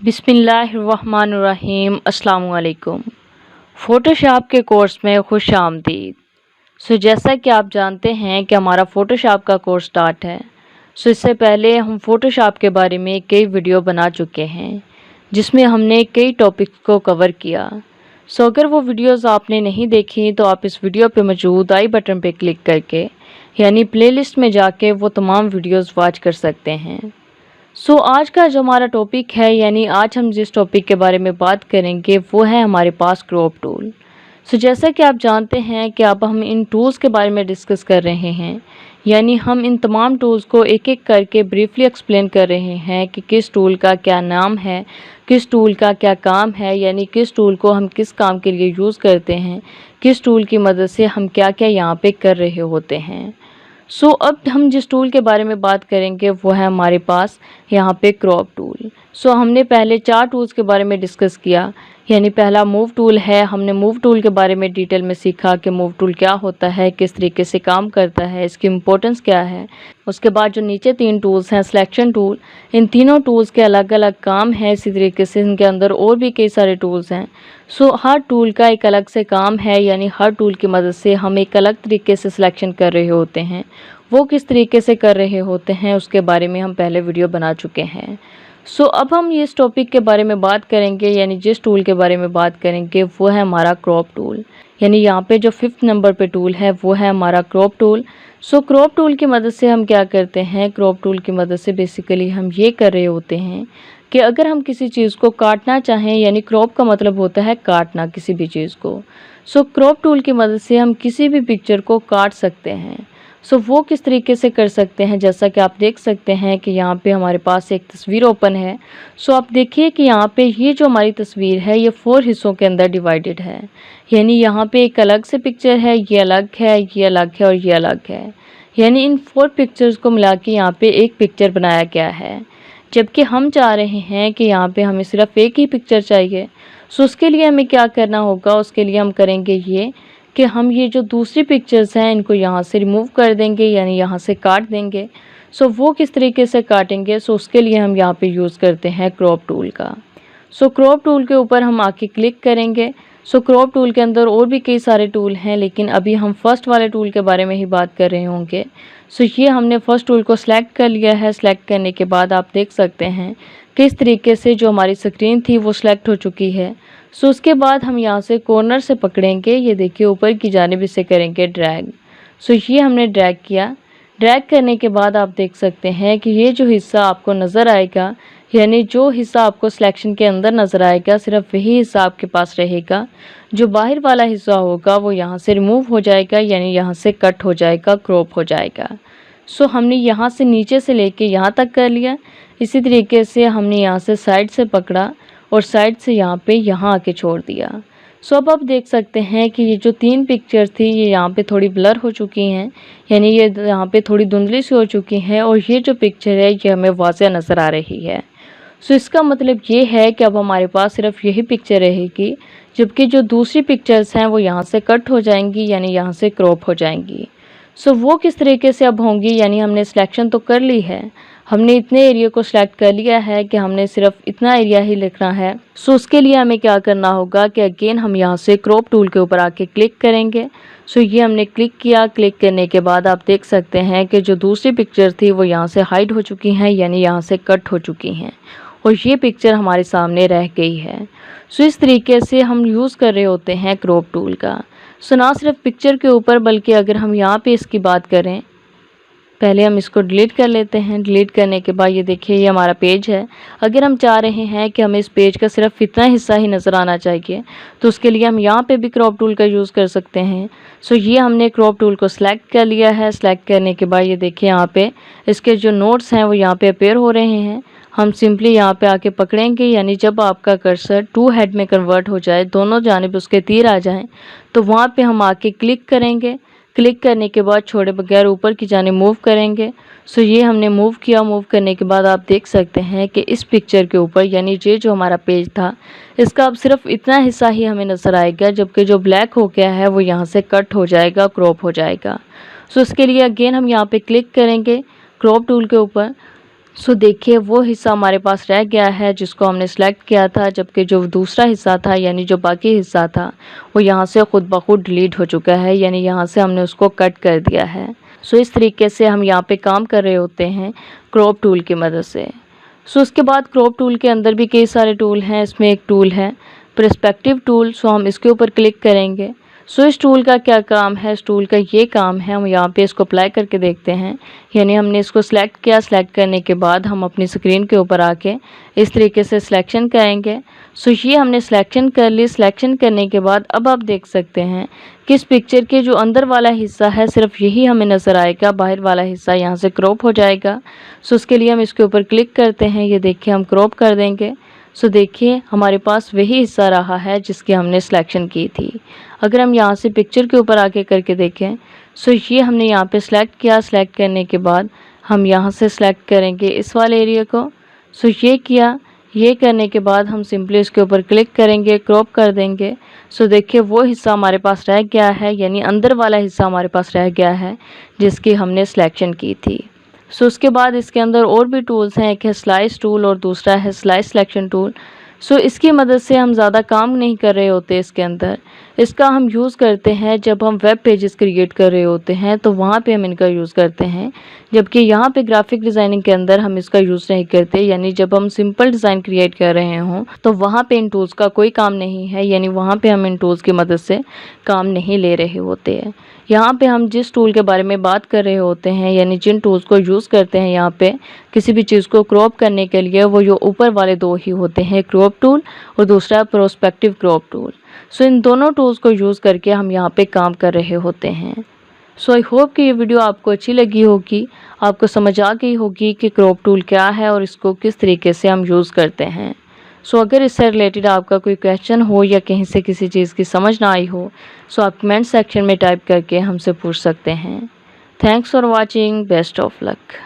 बिस्मिल्लाहिर्रहमानिर्रहीम। अस्सलाम वालेकुम। फ़ोटोशॉप के कोर्स में खुश आमदीद। जैसा कि आप जानते हैं कि हमारा फ़ोटोशॉप का कोर्स स्टार्ट है। इससे पहले हम फ़ोटोशॉप के बारे में कई वीडियो बना चुके हैं जिसमें हमने कई टॉपिक्स को कवर किया। अगर वो वीडियोस आपने नहीं देखी तो आप इस वीडियो पे मौजूद आई बटन पे क्लिक करके यानी प्लेलिस्ट में जाके वो तमाम वीडियोस वॉच कर सकते हैं। आज का जो हमारा टॉपिक है यानी आज हम जिस टॉपिक के बारे में बात करेंगे वो है हमारे पास क्रॉप टूल। जैसा कि आप जानते हैं कि अब हम इन टूल्स के बारे में डिस्कस कर रहे हैं, यानी हम इन तमाम टूल्स को एक एक करके ब्रीफली एक्सप्लेन कर रहे हैं कि किस टूल का क्या नाम है, किस टूल का क्या काम है, यानी किस टूल को हम किस काम के लिए यूज़ करते हैं, किस टूल की मदद से हम क्या क्या यहाँ पे कर रहे होते हैं। अब हम जिस टूल के बारे में बात करेंगे वो है हमारे पास यहाँ पे क्रॉप टूल। हमने पहले 4 टूल्स के बारे में डिस्कस किया, यानी पहला मूव टूल है। हमने मूव टूल के बारे में डिटेल में सीखा कि मूव टूल क्या होता है, किस तरीके से काम करता है, इसकी इम्पोर्टेंस क्या है। उसके बाद जो नीचे 3 टूल्स हैं, सिलेक्शन टूल, इन तीनों टूल्स के अलग अलग काम है। इसी तरीके से इनके अंदर और भी कई सारे टूल्स हैं। हर टूल का एक अलग से काम है, यानी हर टूल की मदद से हम एक अलग तरीके से सिलेक्शन कर रहे होते हैं। वो किस तरीके से कर रहे होते हैं उसके बारे में हम पहले वीडियो बना चुके हैं। अब हम इस टॉपिक के बारे में बात करेंगे, यानी जिस टूल के बारे में बात करेंगे वो है हमारा क्रॉप टूल। यानी यहाँ पे जो 5th नंबर पे टूल है वो है हमारा क्रॉप टूल। क्रॉप टूल की मदद से हम क्या करते हैं, क्रॉप टूल की मदद से बेसिकली हम ये कर रहे होते हैं कि अगर हम किसी चीज़ को काटना चाहें, यानी क्रॉप का मतलब होता है काटना किसी भी चीज़ को। क्रॉप टूल की मदद से हम किसी भी पिक्चर को काट सकते हैं। वो किस तरीके से कर सकते हैं, जैसा कि आप देख सकते हैं कि यहाँ पे हमारे पास एक तस्वीर ओपन है। आप देखिए कि यहाँ पे ये जो हमारी तस्वीर है ये 4 हिस्सों के अंदर डिवाइडेड है, यानी यहाँ पे एक अलग से पिक्चर है, ये अलग है, ये अलग है और ये अलग है। यानी इन 4 पिक्चर्स को मिला के यहाँ पे एक पिक्चर बनाया गया है, जबकि हम चाह रहे हैं कि यहाँ पे हमें सिर्फ एक ही पिक्चर चाहिए। उसके लिए हमें क्या करना होगा, उसके लिए हम करेंगे ये कि हम ये जो दूसरी पिक्चर्स हैं इनको यहाँ से रिमूव कर देंगे, यानी यहाँ से काट देंगे। वो किस तरीके से काटेंगे, उसके लिए हम यहाँ पे यूज़ करते हैं क्रॉप टूल का। क्रॉप टूल के ऊपर हम आके क्लिक करेंगे। क्रॉप टूल के अंदर और भी कई सारे टूल हैं, लेकिन अभी हम फर्स्ट वाले टूल के बारे में ही बात कर रहे होंगे। ये हमने फर्स्ट टूल को सिलेक्ट कर लिया है। सिलेक्ट करने के बाद आप देख सकते हैं किस तरीके से जो हमारी स्क्रीन थी वो सिलेक्ट हो चुकी है। उसके बाद हम यहाँ से कॉर्नर से पकड़ेंगे, ये देखिए ऊपर की जानिब इसे करेंगे ड्रैग। ये हमने ड्रैग किया। ड्रैग करने के बाद आप देख सकते हैं कि ये जो हिस्सा आपको नज़र आएगा, यानी जो हिस्सा आपको सिलेक्शन के अंदर नज़र आएगा सिर्फ वही हिस्सा आपके पास रहेगा। जो बाहर वाला हिस्सा होगा वो यहाँ से रिमूव हो जाएगा, यानी यहाँ से कट हो जाएगा, क्रॉप हो जाएगा। हमने यहाँ से नीचे से लेके यहाँ तक कर लिया। इसी तरीके से हमने यहाँ से साइड से पकड़ा और साइड से यहाँ पे यहाँ आके छोड़ दिया। अब आप देख सकते हैं कि ये जो 3 पिक्चर्स थी ये यहाँ पे थोड़ी ब्लर हो चुकी हैं, यानी ये यहाँ पे थोड़ी धुंधली सी हो चुकी हैं, और ये जो पिक्चर है ये हमें वाज़ेह नज़र आ रही है। इसका मतलब ये है कि अब हमारे पास सिर्फ यही पिक्चर रहेगी, जबकि जो दूसरी पिक्चर्स हैं वो यहाँ से कट हो जाएंगी, यानी यहाँ से क्रॉप हो जाएंगी। वो किस तरीके से अब होंगी, यानी हमने सिलेक्शन तो कर ली है, हमने इतने एरिया को सिलेक्ट कर लिया है कि हमने सिर्फ इतना एरिया ही लिखना है। उसके लिए हमें क्या करना होगा कि अगेन हम यहाँ से क्रॉप टूल के ऊपर आके क्लिक करेंगे। ये हमने क्लिक किया। क्लिक करने के बाद आप देख सकते हैं कि जो दूसरी पिक्चर थी वो यहाँ से हाइड हो चुकी हैं, यानी यहाँ से कट हो चुकी हैं, और ये पिक्चर हमारे सामने रह गई है। इस तरीके से हम यूज़ कर रहे होते हैं क्रॉप टूल का। ना सिर्फ पिक्चर के ऊपर बल्कि अगर हम यहाँ पे इसकी बात करें, पहले हम इसको डिलीट कर लेते हैं। डिलीट करने के बाद ये देखिए ये हमारा पेज है। अगर हम चाह रहे हैं कि हमें इस पेज का सिर्फ इतना हिस्सा ही नज़र आना चाहिए तो उसके लिए हम यहाँ पे भी क्रॉप टूल का यूज़ कर सकते हैं। ये हमने क्रॉप टूल को सिलेक्ट कर लिया है। सिलेक्ट करने के बाद ये देखिए यहाँ पे इसके जो नोट्स हैं वो यहाँ पे अपेयर हो रहे हैं। हम सिंपली यहाँ पे आके पकड़ेंगे, यानी जब आपका कर्सर 2 हेड में कन्वर्ट हो जाए, दोनों जानिब उसके तीर आ जाएं, तो वहाँ पे हम आके क्लिक करेंगे। क्लिक करने के बाद छोड़े बगैर ऊपर की जानिब मूव करेंगे। ये हमने मूव किया। मूव करने के बाद आप देख सकते हैं कि इस पिक्चर के ऊपर, यानी ये जो हमारा पेज था इसका अब सिर्फ इतना हिस्सा ही हमें नज़र आएगा, जबकि जो ब्लैक हो गया है वो यहाँ से कट हो जाएगा, क्रॉप हो जाएगा। इसके लिए अगेन हम यहाँ पे क्लिक करेंगे क्रॉप टूल के ऊपर। सो देखिए वो हिस्सा हमारे पास रह गया है जिसको हमने सेलेक्ट किया था, जबकि जो दूसरा हिस्सा था यानी जो बाकी हिस्सा था वो यहाँ से खुद ब खुद डिलीट हो चुका है, यानी यहाँ से हमने उसको कट कर दिया है। सो इस तरीके से हम यहाँ पे काम कर रहे होते हैं क्रॉप टूल की मदद से। सो उसके बाद क्रॉप टूल के अंदर भी कई सारे टूल हैं। इसमें एक टूल है पर्सपेक्टिव टूल, सो हम इसके ऊपर क्लिक करेंगे। सो इस टूल का क्या काम है, इस टूल का ये काम है, हम यहाँ पे इसको अप्लाई करके देखते हैं। यानी हमने इसको सिलेक्ट किया, सिलेक्ट करने के बाद हम अपनी स्क्रीन के ऊपर आके इस तरीके से सिलेक्शन करेंगे। सो ये हमने सिलेक्शन कर ली। सिलेक्शन करने के बाद अब आप देख सकते हैं कि इस पिक्चर के जो अंदर वाला हिस्सा है सिर्फ यही हमें नज़र आएगा, बाहर वाला हिस्सा यहाँ से क्रॉप हो जाएगा। सो उसके लिए हम इसके ऊपर क्लिक करते हैं, ये देखिए हम क्रॉप कर देंगे। सो देखिए हमारे पास वही हिस्सा रहा है जिसकी हमने सिलेक्शन की थी। अगर हम यहाँ से पिक्चर के ऊपर आके करके देखें, सो ये हमने यहाँ पे सिलेक्ट किया। सिलेक्ट करने के बाद हम यहाँ से सिलेक्ट करेंगे इस वाले एरिया को। सो ये किया, ये करने के बाद हम सिंपली इसके ऊपर क्लिक करेंगे, क्रॉप कर देंगे। सो देखिए वो हिस्सा हमारे पास रह गया है, यानी अंदर वाला हिस्सा हमारे पास रह गया है जिसकी हमने सिलेक्शन की थी। सो उसके बाद इसके अंदर और भी टूल्स हैं, एक है स्लाइस टूल और दूसरा है स्लाइस सिलेक्शन टूल। सो इसकी मदद से हम ज़्यादा काम नहीं कर रहे होते इसके अंदर। इसका हम यूज़ करते हैं जब हम वेब पेजेस क्रिएट कर रहे होते हैं, तो वहाँ पे हम इनका यूज़ करते हैं। जबकि यहाँ पे ग्राफिक डिज़ाइनिंग के अंदर हम इसका यूज़ नहीं करते, यानी जब हम सिंपल डिज़ाइन क्रिएट कर रहे हों तो वहाँ पे इन टूल्स का कोई काम नहीं है, यानी वहाँ पे हम इन टूल्स की मदद से काम नहीं ले रहे होते हैं। यहाँ पे हम जिस टूल के बारे में बात कर रहे होते हैं, यानी जिन टूल्स को यूज़ करते हैं यहाँ पे किसी भी चीज़ को क्रॉप करने के लिए, वो जो ऊपर वाले दो ही होते हैं, क्रॉप टूल और दूसरा पर्सपेक्टिव क्रॉप टूल। सो इन दोनों टूल्स को यूज़ करके हम यहाँ पे काम कर रहे होते हैं। सो आई होप कि ये वीडियो आपको अच्छी लगी होगी, आपको समझ आ गई होगी कि क्रॉप टूल क्या है और इसको किस तरीके से हम यूज़ करते हैं। सो अगर इससे रिलेटेड आपका कोई क्वेश्चन हो या कहीं से किसी चीज़ की समझ ना आई हो, सो आप कमेंट सेक्शन में टाइप करके हमसे पूछ सकते हैं। Thanks for watching, best of luck.